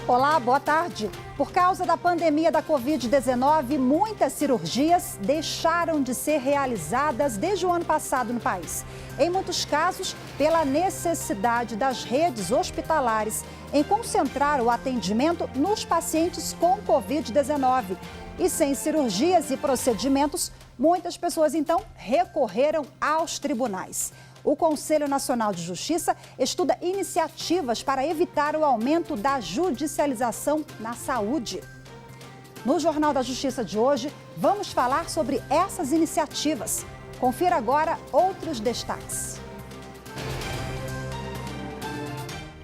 Olá, boa tarde. Por causa da pandemia da Covid-19, muitas cirurgias deixaram de ser realizadas desde o ano passado no país. Em muitos casos, pela necessidade das redes hospitalares em concentrar o atendimento nos pacientes com Covid-19. E sem cirurgias e procedimentos, muitas pessoas então recorreram aos tribunais. O Conselho Nacional de Justiça estuda iniciativas para evitar o aumento da judicialização na saúde. No Jornal da Justiça de hoje, vamos falar sobre essas iniciativas. Confira agora outros destaques.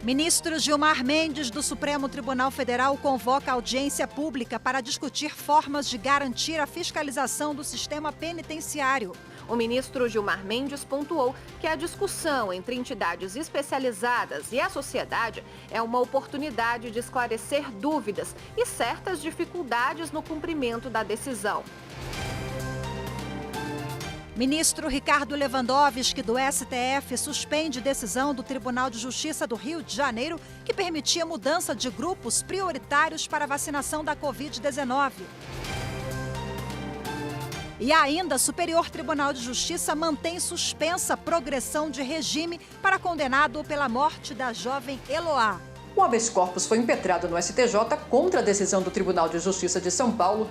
Ministro Gilmar Mendes, do Supremo Tribunal Federal, convoca audiência pública para discutir formas de garantir a fiscalização do sistema penitenciário. O ministro Gilmar Mendes pontuou que a discussão entre entidades especializadas e a sociedade é uma oportunidade de esclarecer dúvidas e certas dificuldades no cumprimento da decisão. Ministro Ricardo Lewandowski, do STF, suspende decisão do Tribunal de Justiça do Rio de Janeiro que permitia mudança de grupos prioritários para a vacinação da Covid-19. E ainda, Superior Tribunal de Justiça mantém suspensa a progressão de regime para condenado pela morte da jovem Eloá. O habeas corpus foi impetrado no STJ contra a decisão do Tribunal de Justiça de São Paulo.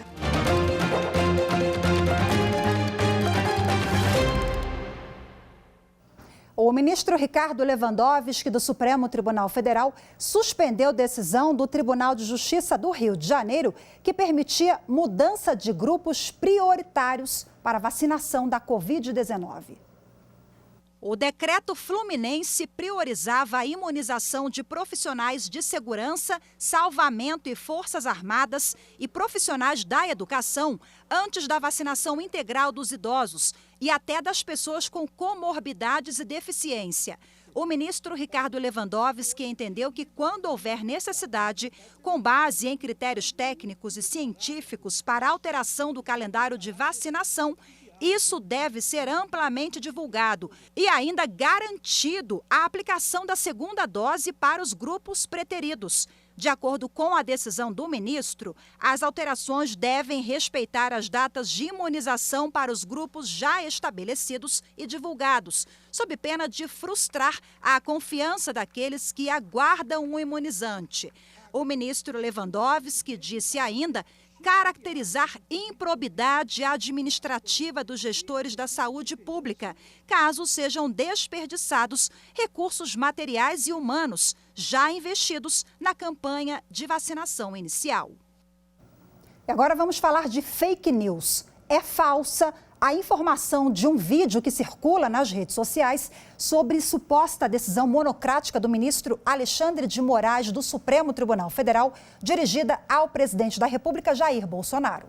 O ministro Ricardo Lewandowski, do Supremo Tribunal Federal, suspendeu decisão do Tribunal de Justiça do Rio de Janeiro que permitia mudança de grupos prioritários para a vacinação da Covid-19. O decreto fluminense priorizava a imunização de profissionais de segurança, salvamento e forças armadas e profissionais da educação antes da vacinação integral dos idosos e até das pessoas com comorbidades e deficiência. O ministro Ricardo Lewandowski entendeu que, quando houver necessidade, com base em critérios técnicos e científicos para alteração do calendário de vacinação, isso deve ser amplamente divulgado e ainda garantido a aplicação da segunda dose para os grupos preteridos. De acordo com a decisão do ministro, as alterações devem respeitar as datas de imunização para os grupos já estabelecidos e divulgados, sob pena de frustrar a confiança daqueles que aguardam um imunizante. O ministro Lewandowski disse ainda caracterizar improbidade administrativa dos gestores da saúde pública, caso sejam desperdiçados recursos materiais e humanos já investidos na campanha de vacinação inicial. E agora vamos falar de fake news. É falsa a informação de um vídeo que circula nas redes sociais sobre suposta decisão monocrática do ministro Alexandre de Moraes do Supremo Tribunal Federal, dirigida ao presidente da República, Jair Bolsonaro.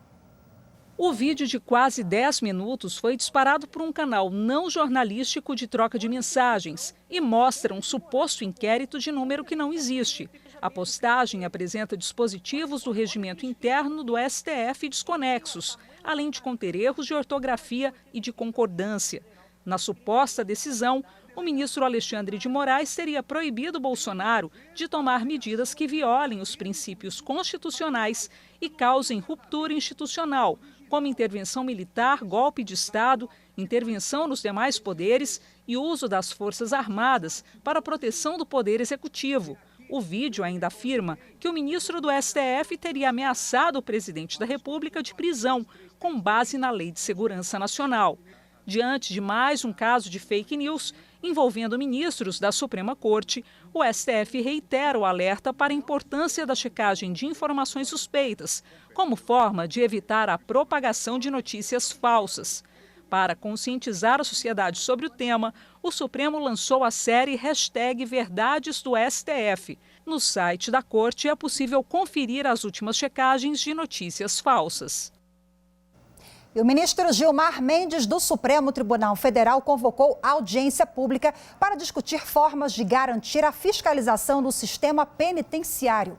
O vídeo de quase 10 minutos foi disparado por um canal não jornalístico de troca de mensagens e mostra um suposto inquérito de número que não existe. A postagem apresenta dispositivos do regimento interno do STF desconexos, além de conter erros de ortografia e de concordância. Na suposta decisão, o ministro Alexandre de Moraes teria proibido Bolsonaro de tomar medidas que violem os princípios constitucionais e causem ruptura institucional, como intervenção militar, golpe de Estado, intervenção nos demais poderes e uso das Forças Armadas para a proteção do Poder Executivo. O vídeo ainda afirma que o ministro do STF teria ameaçado o presidente da República de prisão, com base na Lei de Segurança Nacional. Diante de mais um caso de fake news envolvendo ministros da Suprema Corte, o STF reitera o alerta para a importância da checagem de informações suspeitas, como forma de evitar a propagação de notícias falsas. Para conscientizar a sociedade sobre o tema, o Supremo lançou a série #Verdades do STF. No site da Corte é possível conferir as últimas checagens de notícias falsas. E o ministro Gilmar Mendes, do Supremo Tribunal Federal, convocou audiência pública para discutir formas de garantir a fiscalização do sistema penitenciário.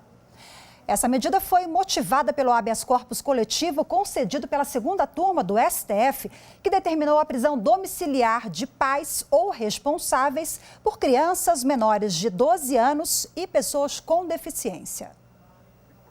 Essa medida foi motivada pelo habeas corpus coletivo concedido pela segunda turma do STF, que determinou a prisão domiciliar de pais ou responsáveis por crianças menores de 12 anos e pessoas com deficiência.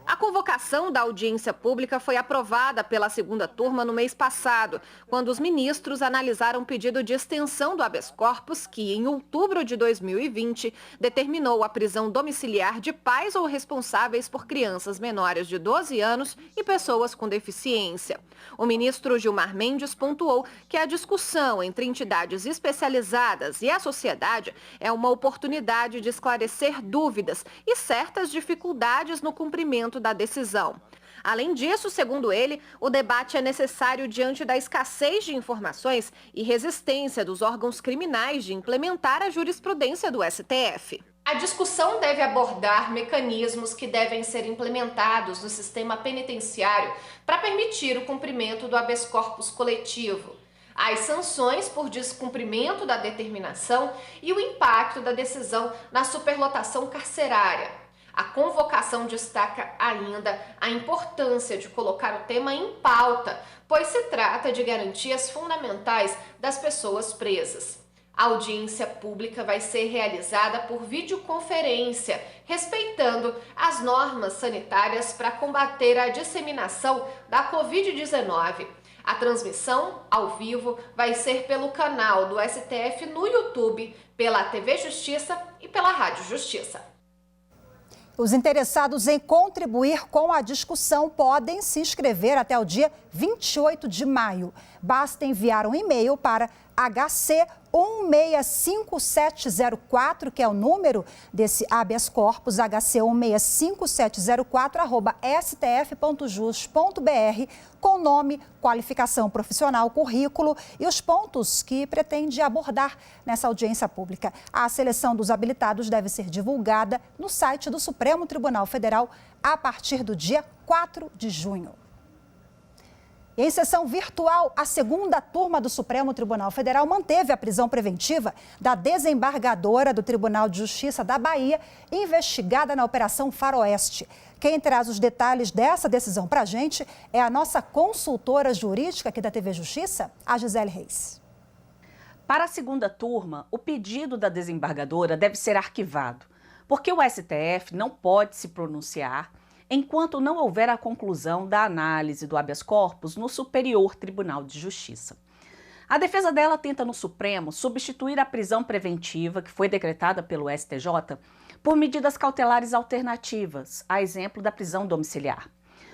A convocação da audiência pública foi aprovada pela segunda turma no mês passado, quando os ministros analisaram o pedido de extensão do habeas corpus que, em outubro de 2020, determinou a prisão domiciliar de pais ou responsáveis por crianças menores de 12 anos e pessoas com deficiência. O ministro Gilmar Mendes pontuou que a discussão entre entidades especializadas e a sociedade é uma oportunidade de esclarecer dúvidas e certas dificuldades no cumprimento da decisão. Além disso, segundo ele, o debate é necessário diante da escassez de informações e resistência dos órgãos criminais de implementar a jurisprudência do STF. A discussão deve abordar mecanismos que devem ser implementados no sistema penitenciário para permitir o cumprimento do habeas corpus coletivo, as sanções por descumprimento da determinação e o impacto da decisão na superlotação carcerária. A convocação destaca ainda a importância de colocar o tema em pauta, pois se trata de garantias fundamentais das pessoas presas. A audiência pública vai ser realizada por videoconferência, respeitando as normas sanitárias para combater a disseminação da Covid-19. A transmissão ao vivo vai ser pelo canal do STF no YouTube, pela TV Justiça e pela Rádio Justiça. Os interessados em contribuir com a discussão podem se inscrever até o dia 28 de maio. Basta enviar um e-mail para HC1657704, que é o número desse habeas corpus, HC1657704@stf.jus.br, com nome, qualificação profissional, currículo e os pontos que pretende abordar nessa audiência pública. A seleção dos habilitados deve ser divulgada no site do Supremo Tribunal Federal a partir do dia 4 de junho. E em sessão virtual, a segunda turma do Supremo Tribunal Federal manteve a prisão preventiva da desembargadora do Tribunal de Justiça da Bahia, investigada na Operação Faroeste. Quem traz os detalhes dessa decisão para a gente é a nossa consultora jurídica aqui da TV Justiça, a Gisele Reis. Para a segunda turma, o pedido da desembargadora deve ser arquivado, porque o STF não pode se pronunciar enquanto não houver a conclusão da análise do habeas corpus no Superior Tribunal de Justiça. A defesa dela tenta no Supremo substituir a prisão preventiva, que foi decretada pelo STJ, por medidas cautelares alternativas, a exemplo da prisão domiciliar.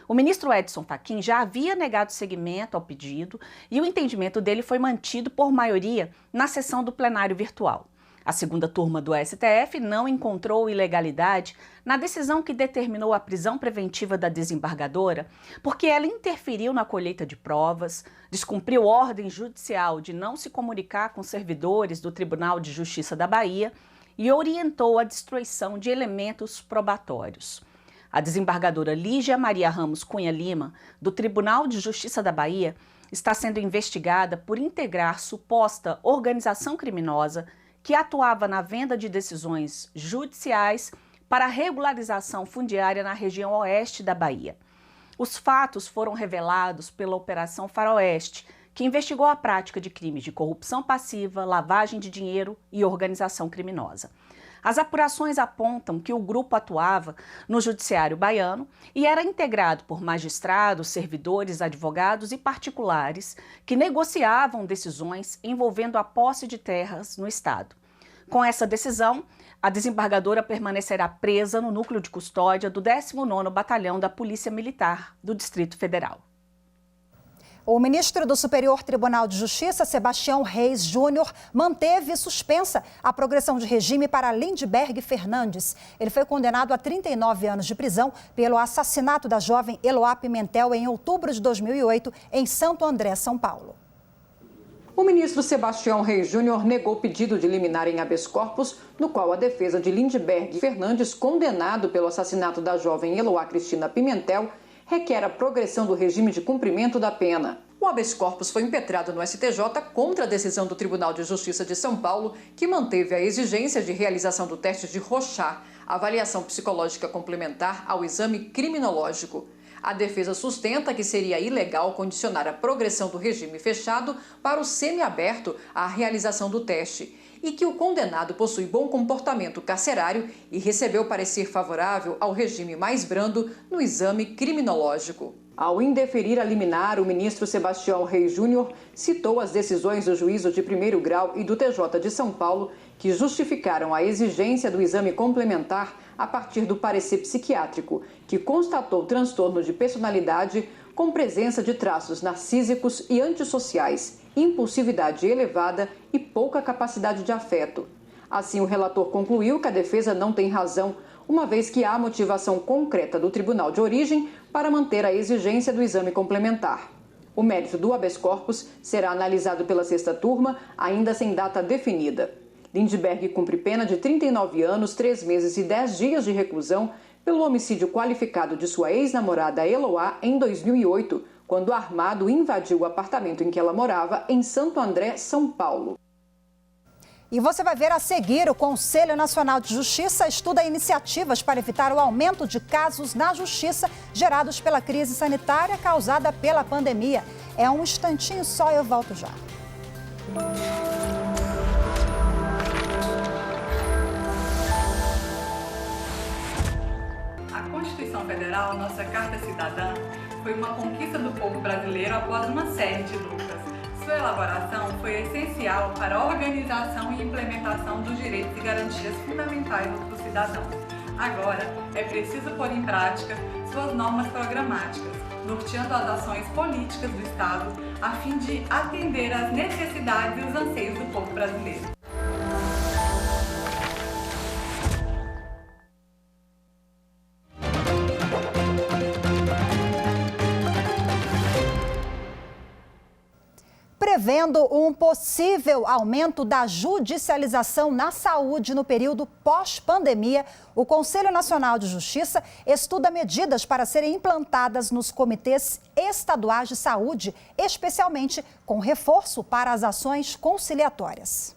O ministro Edson Fachin já havia negado seguimento ao pedido e o entendimento dele foi mantido por maioria na sessão do plenário virtual. A segunda turma do STF não encontrou ilegalidade na decisão que determinou a prisão preventiva da desembargadora, porque ela interferiu na colheita de provas, descumpriu ordem judicial de não se comunicar com servidores do Tribunal de Justiça da Bahia e orientou a destruição de elementos probatórios. A desembargadora Lígia Maria Ramos Cunha Lima, do Tribunal de Justiça da Bahia, está sendo investigada por integrar suposta organização criminosa que atuava na venda de decisões judiciais para regularização fundiária na região oeste da Bahia. Os fatos foram revelados pela Operação Faroeste, que investigou a prática de crimes de corrupção passiva, lavagem de dinheiro e organização criminosa. As apurações apontam que o grupo atuava no judiciário baiano e era integrado por magistrados, servidores, advogados e particulares que negociavam decisões envolvendo a posse de terras no estado. Com essa decisão, a desembargadora permanecerá presa no núcleo de custódia do 19º Batalhão da Polícia Militar do Distrito Federal. O ministro do Superior Tribunal de Justiça, Sebastião Reis Júnior, manteve suspensa a progressão de regime para Lindbergh Fernandes. Ele foi condenado a 39 anos de prisão pelo assassinato da jovem Eloá Pimentel em outubro de 2008, em Santo André, São Paulo. O ministro Sebastião Reis Júnior negou o pedido de liminar em habeas corpus, no qual a defesa de Lindbergh Fernandes, condenado pelo assassinato da jovem Eloá Cristina Pimentel, requer a progressão do regime de cumprimento da pena. O habeas corpus foi impetrado no STJ contra a decisão do Tribunal de Justiça de São Paulo, que manteve a exigência de realização do teste de Rorschach avaliação psicológica complementar ao exame criminológico. A defesa sustenta que seria ilegal condicionar a progressão do regime fechado para o semiaberto à realização do teste e que o condenado possui bom comportamento carcerário e recebeu parecer favorável ao regime mais brando no exame criminológico. Ao indeferir a liminar, o ministro Sebastião Reis Júnior citou as decisões do Juízo de Primeiro Grau e do TJ de São Paulo que justificaram a exigência do exame complementar a partir do parecer psiquiátrico, que constatou transtorno de personalidade com presença de traços narcísicos e antissociais, impulsividade elevada e pouca capacidade de afeto. Assim, o relator concluiu que a defesa não tem razão, uma vez que há motivação concreta do tribunal de origem para manter a exigência do exame complementar. O mérito do habeas corpus será analisado pela sexta turma, ainda sem data definida. Lindbergh cumpre pena de 39 anos, 3 meses e 10 dias de reclusão pelo homicídio qualificado de sua ex-namorada Eloá em 2008, quando armado invadiu o apartamento em que ela morava em Santo André, São Paulo. E você vai ver a seguir: o Conselho Nacional de Justiça estuda iniciativas para evitar o aumento de casos na justiça gerados pela crise sanitária causada pela pandemia. É um instantinho só, eu volto já. A Constituição Federal, nossa Carta Cidadã, foi uma conquista do povo brasileiro após uma série de lutas. Sua elaboração foi essencial para a organização e implementação dos direitos e garantias fundamentais dos cidadãos. Agora, é preciso pôr em prática suas normas programáticas, norteando as ações políticas do Estado, a fim de atender às necessidades e os anseios do povo brasileiro. Prevendo um possível aumento da judicialização na saúde no período pós-pandemia, o Conselho Nacional de Justiça estuda medidas para serem implantadas nos comitês estaduais de saúde, especialmente com reforço para as ações conciliatórias.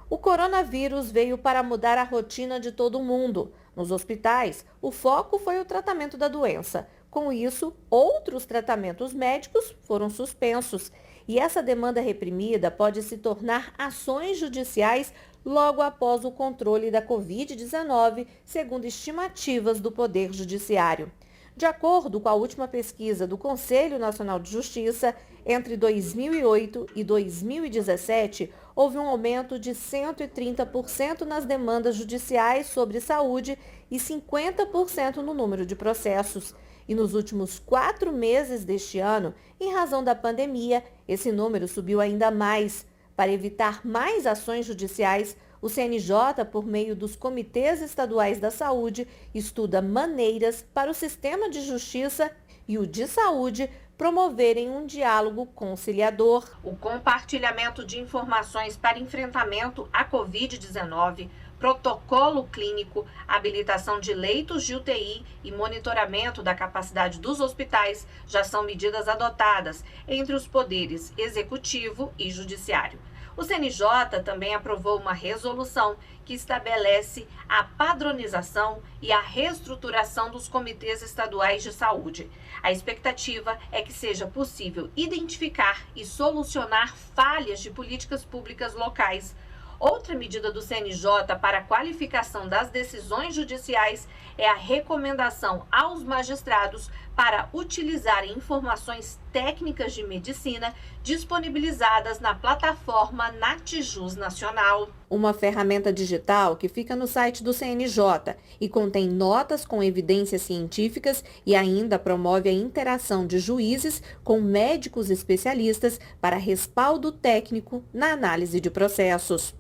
O coronavírus veio para mudar a rotina de todo mundo. Nos hospitais, o foco foi o tratamento da doença. Com isso, outros tratamentos médicos foram suspensos. E essa demanda reprimida pode se tornar ações judiciais logo após o controle da Covid-19, segundo estimativas do Poder Judiciário. De acordo com a última pesquisa do Conselho Nacional de Justiça, entre 2008 e 2017, houve um aumento de 130% nas demandas judiciais sobre saúde e 50% no número de processos. E nos últimos 4 meses deste ano, em razão da pandemia, esse número subiu ainda mais. Para evitar mais ações judiciais, o CNJ, por meio dos Comitês Estaduais da Saúde, estuda maneiras para o sistema de justiça e o de saúde promoverem um diálogo conciliador. O compartilhamento de informações para enfrentamento à Covid-19, protocolo clínico, habilitação de leitos de UTI e monitoramento da capacidade dos hospitais já são medidas adotadas entre os poderes executivo e judiciário. O CNJ também aprovou uma resolução que estabelece a padronização e a reestruturação dos comitês estaduais de saúde. A expectativa é que seja possível identificar e solucionar falhas de políticas públicas locais. Outra medida do CNJ para a qualificação das decisões judiciais é a recomendação aos magistrados para utilizarem informações técnicas de medicina disponibilizadas na plataforma Natijus Nacional. Uma ferramenta digital que fica no site do CNJ e contém notas com evidências científicas e ainda promove a interação de juízes com médicos especialistas para respaldo técnico na análise de processos.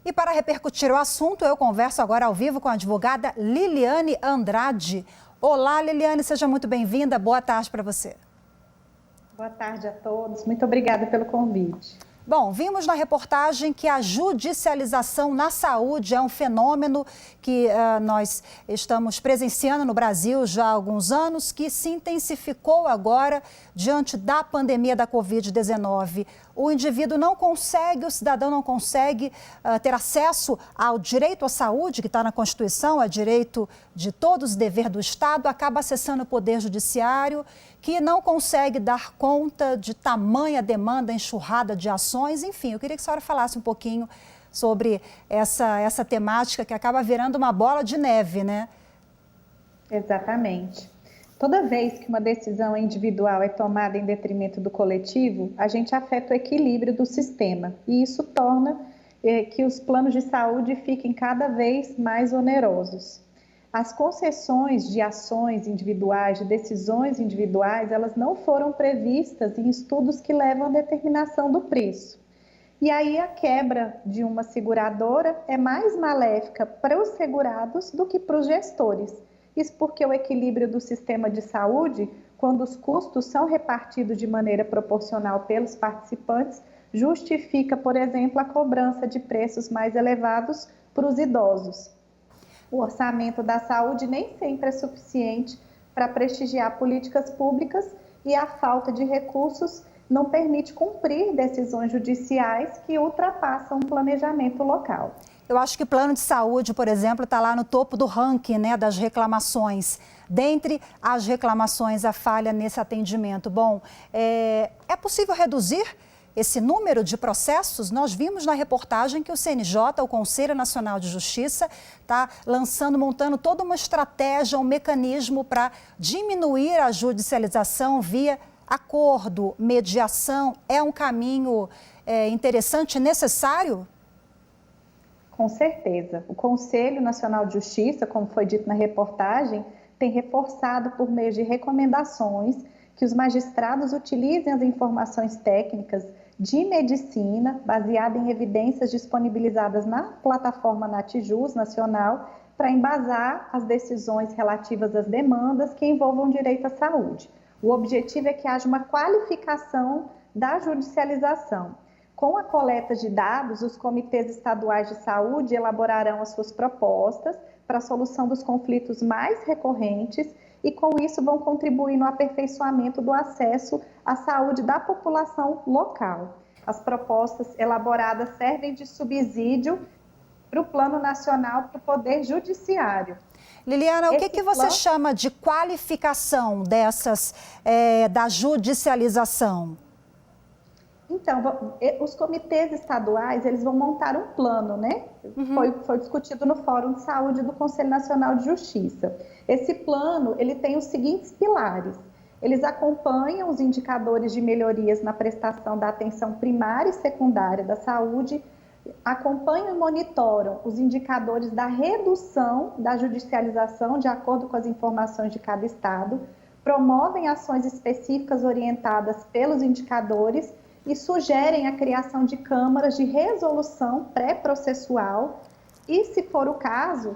E para repercutir o assunto, eu converso agora ao vivo com a advogada Liliane Andrade. Olá, Liliane, seja muito bem-vinda. Boa tarde para você. Boa tarde a todos. Muito obrigada pelo convite. Bom, vimos na reportagem que a judicialização na saúde é um fenômeno que nós estamos presenciando no Brasil já há alguns anos, que se intensificou agora diante da pandemia da Covid-19. O indivíduo não consegue, o cidadão não consegue ter acesso ao direito à saúde, que está na Constituição, é direito de todos, dever do Estado, acaba acessando o Poder Judiciário, que não consegue dar conta de tamanha demanda, enxurrada de ações. Enfim, eu queria que a senhora falasse um pouquinho sobre essa temática que acaba virando uma bola de neve, né? Exatamente. Toda vez que uma decisão individual é tomada em detrimento do coletivo, a gente afeta o equilíbrio do sistema e isso torna que os planos de saúde fiquem cada vez mais onerosos. As concessões de ações individuais, de decisões individuais, elas não foram previstas em estudos que levam à determinação do preço. E aí a quebra de uma seguradora é mais maléfica para os segurados do que para os gestores. Isso porque o equilíbrio do sistema de saúde, quando os custos são repartidos de maneira proporcional pelos participantes, justifica, por exemplo, a cobrança de preços mais elevados para os idosos. O orçamento da saúde nem sempre é suficiente para prestigiar políticas públicas e a falta de recursos não permite cumprir decisões judiciais que ultrapassam o planejamento local. Eu acho que o plano de saúde, por exemplo, está lá no topo do ranking, né, das reclamações. Dentre as reclamações, a falha nesse atendimento. Bom, é possível reduzir esse número de processos? Nós vimos na reportagem que o CNJ, o Conselho Nacional de Justiça, está montando toda uma estratégia, um mecanismo para diminuir a judicialização via acordo, mediação. É um caminho interessante e necessário? Com certeza. O Conselho Nacional de Justiça, como foi dito na reportagem, tem reforçado por meio de recomendações que os magistrados utilizem as informações técnicas de medicina, baseada em evidências disponibilizadas na plataforma Natijus Nacional, para embasar as decisões relativas às demandas que envolvam direito à saúde. O objetivo é que haja uma qualificação da judicialização. Com a coleta de dados, os comitês estaduais de saúde elaborarão as suas propostas para a solução dos conflitos mais recorrentes e, com isso, vão contribuir no aperfeiçoamento do acesso à saúde da população local. As propostas elaboradas servem de subsídio para o Plano Nacional para o Poder Judiciário. Liliana, o que você chama de qualificação da judicialização? Então, os comitês estaduais, eles vão montar um plano, né? Foi discutido no Fórum de Saúde do Conselho Nacional de Justiça. Esse plano, ele tem os seguintes pilares. Eles acompanham os indicadores de melhorias na prestação da atenção primária e secundária da saúde, acompanham e monitoram os indicadores da redução da judicialização de acordo com as informações de cada estado, promovem ações específicas orientadas pelos indicadores e sugerem a criação de câmaras de resolução pré-processual e, se for o caso,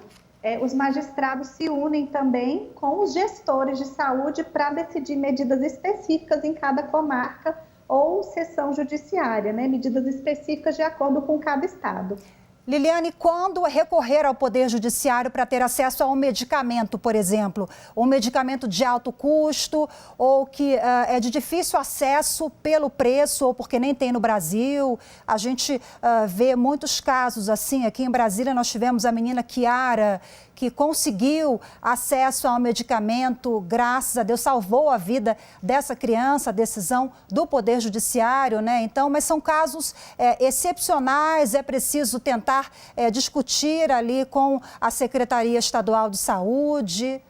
os magistrados se unem também com os gestores de saúde para decidir medidas específicas em cada comarca ou seção judiciária, né? Medidas específicas de acordo com cada estado. Liliane, quando recorrer ao Poder Judiciário para ter acesso a um medicamento, por exemplo, um medicamento de alto custo ou que é de difícil acesso pelo preço ou porque nem tem no Brasil, a gente vê muitos casos assim. Aqui em Brasília nós tivemos a menina Kiara, que conseguiu acesso ao medicamento, graças a Deus, salvou a vida dessa criança, a decisão do Poder Judiciário, né? Então, mas são casos excepcionais, é preciso tentar discutir ali com a Secretaria Estadual de Saúde.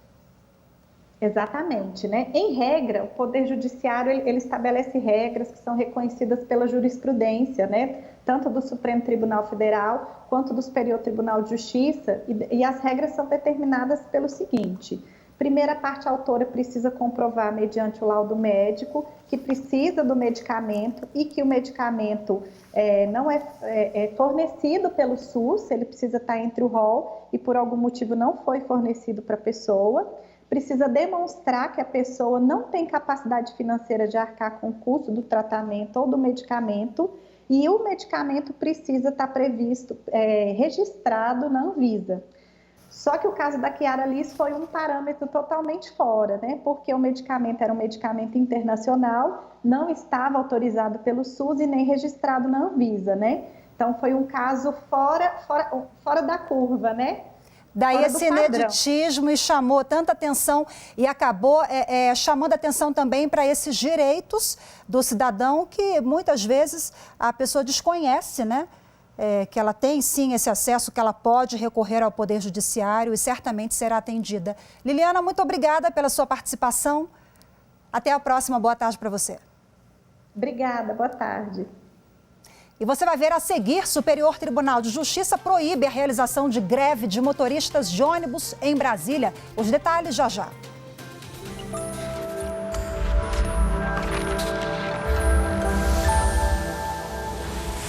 Exatamente, né? Em regra, o Poder Judiciário ele estabelece regras que são reconhecidas pela jurisprudência, né? Tanto do Supremo Tribunal Federal quanto do Superior Tribunal de Justiça, e as regras são determinadas pelo seguinte: primeira, a parte autora precisa comprovar, mediante o laudo médico, que precisa do medicamento e que o medicamento não é fornecido pelo SUS, ele precisa estar entre o rol e por algum motivo não foi fornecido para a pessoa. Precisa demonstrar que a pessoa não tem capacidade financeira de arcar com o custo do tratamento ou do medicamento e o medicamento precisa estar previsto, registrado na Anvisa. Só que o caso da Chiara Liz foi um parâmetro totalmente fora, né? Porque o medicamento era um medicamento internacional, não estava autorizado pelo SUS e nem registrado na Anvisa, né? Então foi um caso fora da curva, né? Daí esse ineditismo e chamou tanta atenção e acabou chamando atenção também para esses direitos do cidadão que muitas vezes a pessoa desconhece, né? Que ela tem sim esse acesso, que ela pode recorrer ao Poder Judiciário e certamente será atendida. Liliana, muito obrigada pela sua participação. Até a próxima, boa tarde para você. Obrigada, boa tarde. E você vai ver a seguir, Superior Tribunal de Justiça proíbe a realização de greve de motoristas de ônibus em Brasília. Os detalhes já já.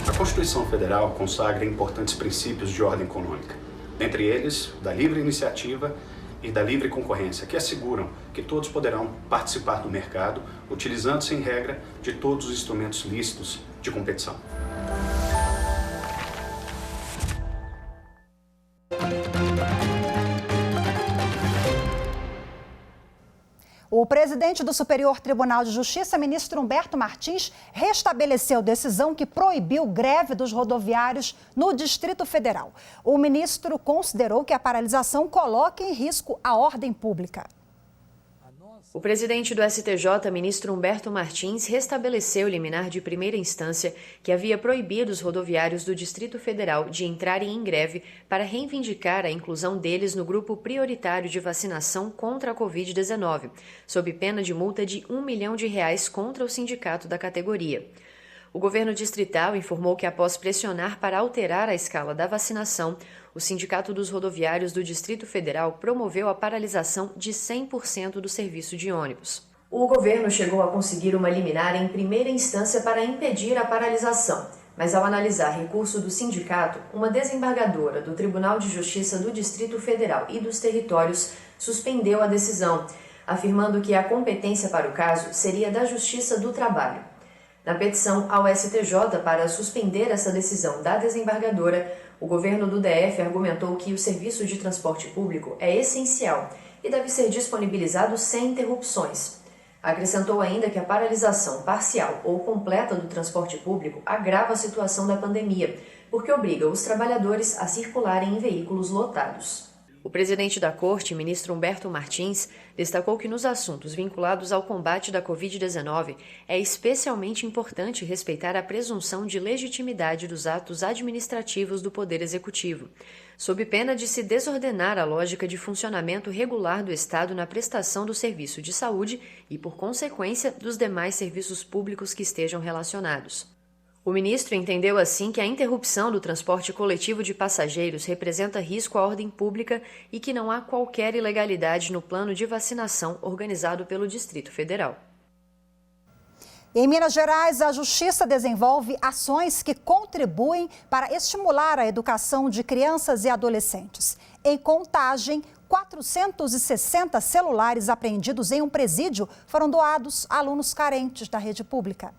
A Constituição Federal consagra importantes princípios de ordem econômica, entre eles da livre iniciativa e da livre concorrência, que asseguram que todos poderão participar do mercado, utilizando-se em regra de todos os instrumentos lícitos de competição. O presidente do Superior Tribunal de Justiça, ministro Humberto Martins, restabeleceu decisão que proibiu greve dos rodoviários no Distrito Federal. O ministro considerou que a paralisação coloca em risco a ordem pública. O presidente do STJ, ministro Humberto Martins, restabeleceu o liminar de primeira instância que havia proibido os rodoviários do Distrito Federal de entrarem em greve para reivindicar a inclusão deles no grupo prioritário de vacinação contra a Covid-19, sob pena de multa de R$1 milhão contra o sindicato da categoria. O governo distrital informou que, após pressionar para alterar a escala da vacinação, o Sindicato dos Rodoviários do Distrito Federal promoveu a paralisação de 100% do serviço de ônibus. O governo chegou a conseguir uma liminar em primeira instância para impedir a paralisação, mas ao analisar recurso do sindicato, uma desembargadora do Tribunal de Justiça do Distrito Federal e dos Territórios suspendeu a decisão, afirmando que a competência para o caso seria da Justiça do Trabalho. Na petição ao STJ para suspender essa decisão da desembargadora, o governo do DF argumentou que o serviço de transporte público é essencial e deve ser disponibilizado sem interrupções. Acrescentou ainda que a paralisação parcial ou completa do transporte público agrava a situação da pandemia, porque obriga os trabalhadores a circularem em veículos lotados. O presidente da Corte, ministro Humberto Martins, destacou que nos assuntos vinculados ao combate da Covid-19 é especialmente importante respeitar a presunção de legitimidade dos atos administrativos do Poder Executivo, sob pena de se desordenar a lógica de funcionamento regular do Estado na prestação do serviço de saúde e, por consequência, dos demais serviços públicos que estejam relacionados. O ministro entendeu assim que a interrupção do transporte coletivo de passageiros representa risco à ordem pública e que não há qualquer ilegalidade no plano de vacinação organizado pelo Distrito Federal. Em Minas Gerais, a Justiça desenvolve ações que contribuem para estimular a educação de crianças e adolescentes. Em Contagem, 460 celulares apreendidos em um presídio foram doados a alunos carentes da rede pública.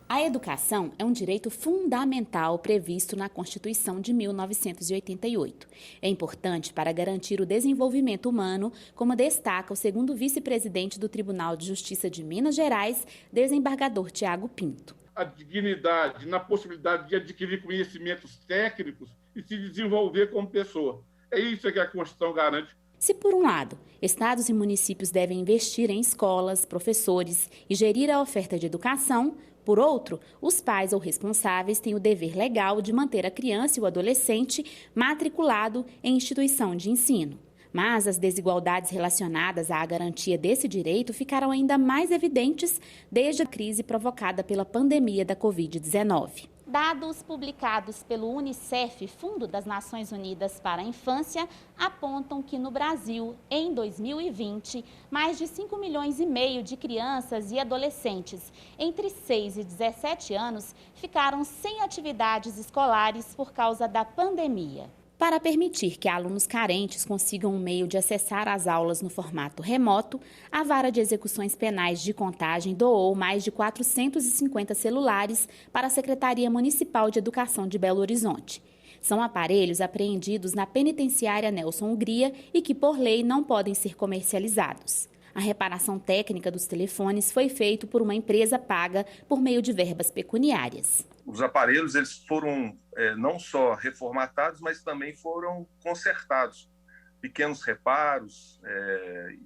A educação é um direito fundamental previsto na Constituição de 1988. É importante para garantir o desenvolvimento humano, como destaca o segundo vice-presidente do Tribunal de Justiça de Minas Gerais, desembargador Tiago Pinto. A dignidade na possibilidade de adquirir conhecimentos técnicos e se desenvolver como pessoa. É isso que a Constituição garante. Se, por um lado, estados e municípios devem investir em escolas, professores e gerir a oferta de educação, por outro, os pais ou responsáveis têm o dever legal de manter a criança e o adolescente matriculado em instituição de ensino. Mas as desigualdades relacionadas à garantia desse direito ficaram ainda mais evidentes desde a crise provocada pela pandemia da Covid-19. Dados publicados pelo Unicef, Fundo das Nações Unidas para a Infância, apontam que no Brasil, em 2020, mais de 5,5 milhões de crianças e adolescentes entre 6 e 17 anos ficaram sem atividades escolares por causa da pandemia. Para permitir que alunos carentes consigam um meio de acessar as aulas no formato remoto, a Vara de Execuções Penais de Contagem doou mais de 450 celulares para a Secretaria Municipal de Educação de Belo Horizonte. São aparelhos apreendidos na penitenciária Nelson Hungria e que, por lei, não podem ser comercializados. A reparação técnica dos telefones foi feita por uma empresa paga por meio de verbas pecuniárias. Os aparelhos eles foram não só reformatados, mas também foram consertados. Pequenos reparos,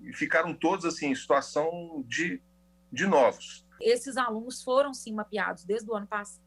e ficaram todos assim, em situação de novos. Esses alunos foram, sim, mapeados desde o ano passado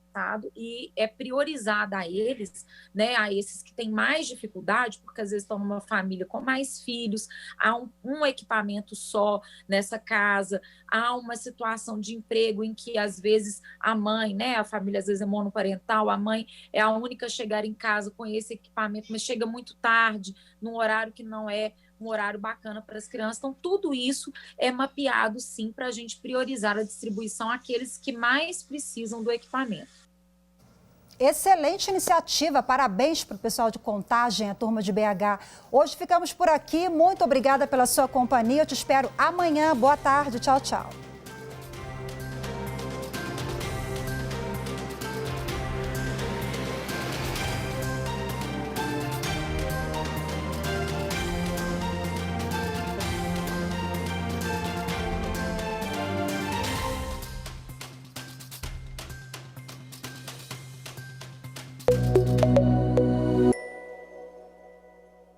e é priorizada a eles, né, a esses que têm mais dificuldade, porque às vezes estão numa família com mais filhos, há um equipamento só nessa casa, há uma situação de emprego em que às vezes a mãe, né, a família às vezes é monoparental, a mãe é a única a chegar em casa com esse equipamento, mas chega muito tarde, num horário que não é um horário bacana para as crianças. Então, tudo isso é mapeado, sim, para a gente priorizar a distribuição àqueles que mais precisam do equipamento. Excelente iniciativa, parabéns para o pessoal de Contagem, a turma de BH. Hoje ficamos por aqui, muito obrigada pela sua companhia, eu te espero amanhã, boa tarde, tchau, tchau.